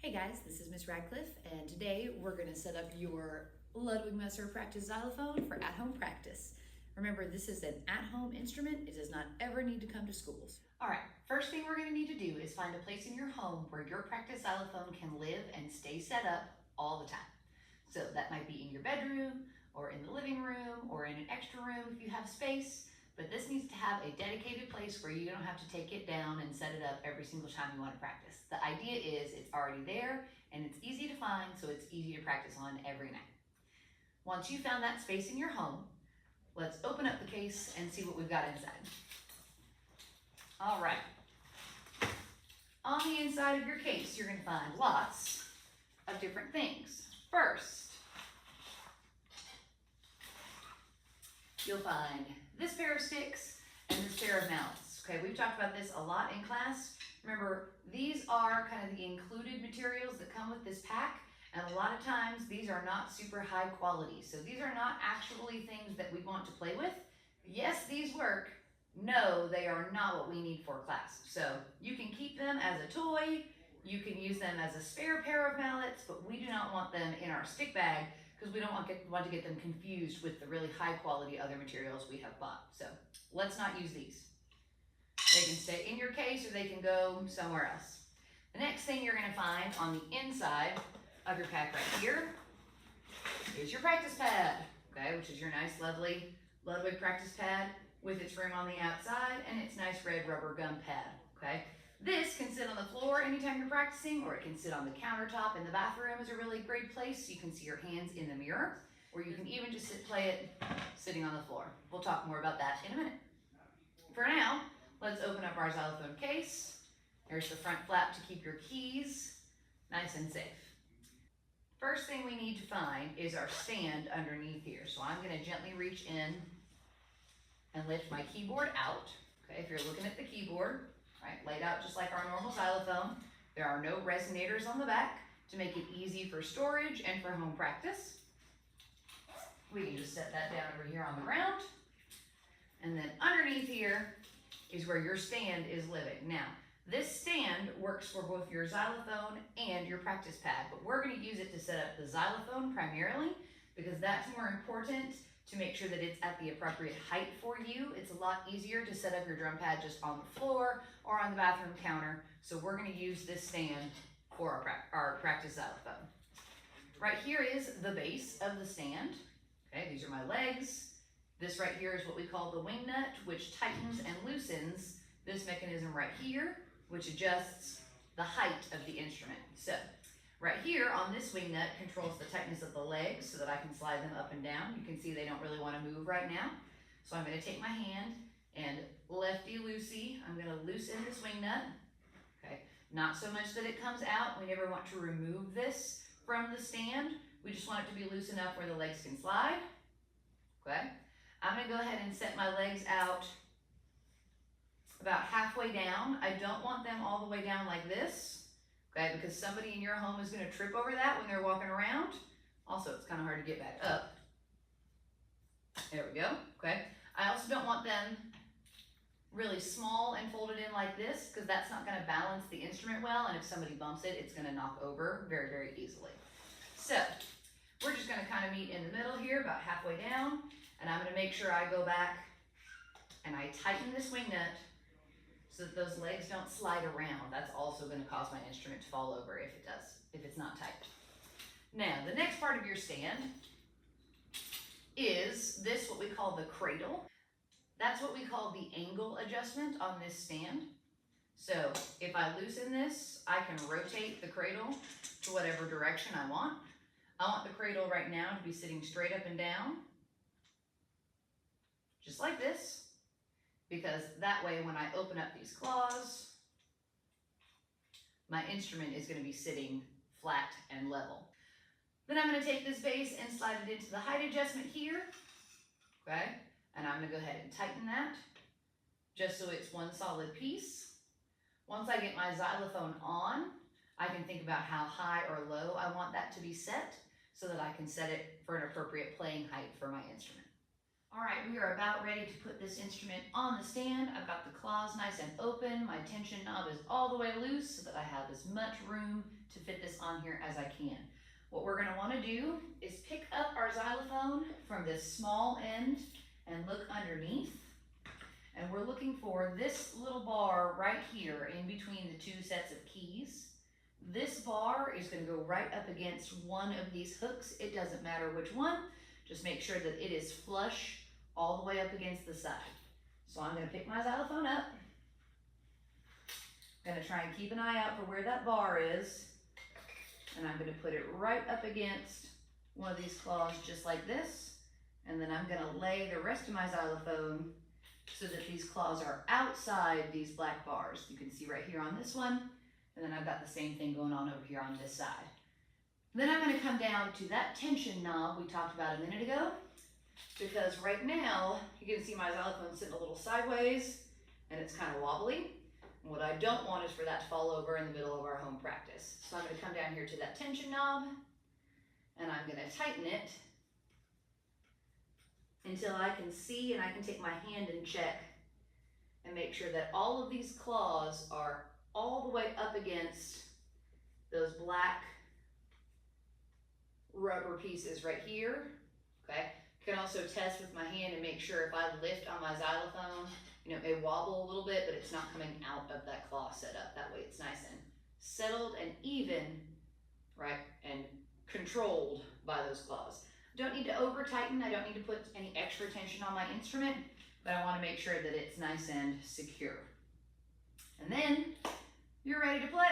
Hey guys, this is Miss Radcliffe, and today we're going to set up your Ludwig practice xylophone for at-home practice. Remember, this is an at-home instrument. It does not ever need to come to schools. All right, first thing we're going to need to do is find a place in your home where your practice xylophone can live and stay set up all the time. So that might be in your bedroom or in the living room or in an extra room if you have space. But this needs to have a dedicated place where you don't have to take it down and set it up every single time you want to practice. The idea is it's already there and it's easy to find, so it's easy to practice on every night. Once you found that space in your home, let's open up the case and see what we've got inside. All right. On the inside of your case, you're going to find lots of different things. First, you'll find this pair of sticks and this pair of mallets. Okay, we've talked about this a lot in class. Remember, these are kind of the included materials that come with this pack, and a lot of times these are not super high quality. So these are not actually things that we want to play with. Yes, these work. No, they are not what we need for class. So you can keep them as a toy. You can use them as a spare pair of mallets, but we do not want them in our stick bag because we don't want to get them confused with the really high quality other materials we have bought. So let's not use these. They can stay in your case or they can go somewhere else. The next thing you're going to find on the inside of your pack right here is your practice pad, okay, which is your nice, lovely Ludwig practice pad with its rim on the outside and its nice red rubber gum pad, okay? This can sit on the floor anytime you're practicing, or it can sit on the countertop in the bathroom is a really great place. So you can see your hands in the mirror, or you can even just play it sitting on the floor. We'll talk more about that in a minute. For now, let's open up our xylophone case. There's the front flap to keep your keys nice and safe. First thing we need to find is our stand underneath here. So I'm going to gently reach in and lift my keyboard out. Okay, if you're looking at the keyboard, right, laid out just like our normal xylophone. There are no resonators on the back to make it easy for storage and for home practice. We can just set that down over here on the ground. And then underneath here is where your stand is living. Now, this stand works for both your xylophone and your practice pad, but we're going to use it to set up the xylophone primarily because that's more important to make sure that it's at the appropriate height for you. It's a lot easier to set up your drum pad just on the floor or on the bathroom counter. So we're going to use this stand for our practice xylophone. Right here is the base of the stand. Okay, these are my legs. This right here is what we call the wing nut, which tightens and loosens this mechanism right here, which adjusts the height of the instrument. So right here on this wing nut controls the tightness of the legs so that I can slide them up and down. You can see they don't really want to move right now. So I'm going to take my hand and lefty-loosey, I'm going to loosen this wing nut. Okay, not so much that it comes out. We never want to remove this from the stand. We just want it to be loose enough where the legs can slide. Okay, I'm going to go ahead and set my legs out about halfway down. I don't want them all the way down like this. Okay, because somebody in your home is going to trip over that when they're walking around. Also, it's kind of hard to get back up. There we go. Okay, I also don't want them really small and folded in like this because that's not going to balance the instrument well, and if somebody bumps it, it's going to knock over very, very easily. So we're just going to kind of meet in the middle here, about halfway down, and I'm going to make sure I go back and I tighten this wing nut so that those legs don't slide around. That's also going to cause my instrument to fall over if it does, if it's not tight. Now, the next part of your stand is this, what we call the cradle. That's what we call the angle adjustment on this stand. So if I loosen this, I can rotate the cradle to whatever direction I want. I want the cradle right now to be sitting straight up and down, just like this. Because that way when I open up these claws, my instrument is going to be sitting flat and level. Then I'm going to take this base and slide it into the height adjustment here, okay? And I'm going to go ahead and tighten that just so it's one solid piece. Once I get my xylophone on, I can think about how high or low I want that to be set so that I can set it for an appropriate playing height for my instrument. All right, we are about ready to put this instrument on the stand. I've got the claws nice and open. My tension knob is all the way loose so that I have as much room to fit this on here as I can. What we're gonna wanna do is pick up our xylophone from this small end and look underneath. And we're looking for this little bar right here in between the two sets of keys. This bar is gonna go right up against one of these hooks. It doesn't matter which one, just make sure that it is flush all the way up against the side. So I'm gonna pick my xylophone up. I'm gonna try and keep an eye out for where that bar is. And I'm gonna put it right up against one of these claws just like this. And then I'm gonna lay the rest of my xylophone so that these claws are outside these black bars. You can see right here on this one, and then I've got the same thing going on over here on this side. Then I'm gonna come down to that tension knob we talked about a minute ago, because right now, you can see my xylophone sitting a little sideways, and it's kind of wobbly. And what I don't want is for that to fall over in the middle of our home practice. So I'm gonna come down here to that tension knob, and I'm gonna tighten it until I can see and I can take my hand and check and make sure that all of these claws are all the way up against those black rubber pieces right here, okay? You can also test with my hand and make sure if I lift on my xylophone, you know, it may wobble a little bit, but it's not coming out of that claw setup. That way it's nice and settled and even, right, and controlled by those claws. Don't need to over tighten. I don't need to put any extra tension on my instrument, but I want to make sure that it's nice and secure. And then you're ready to play.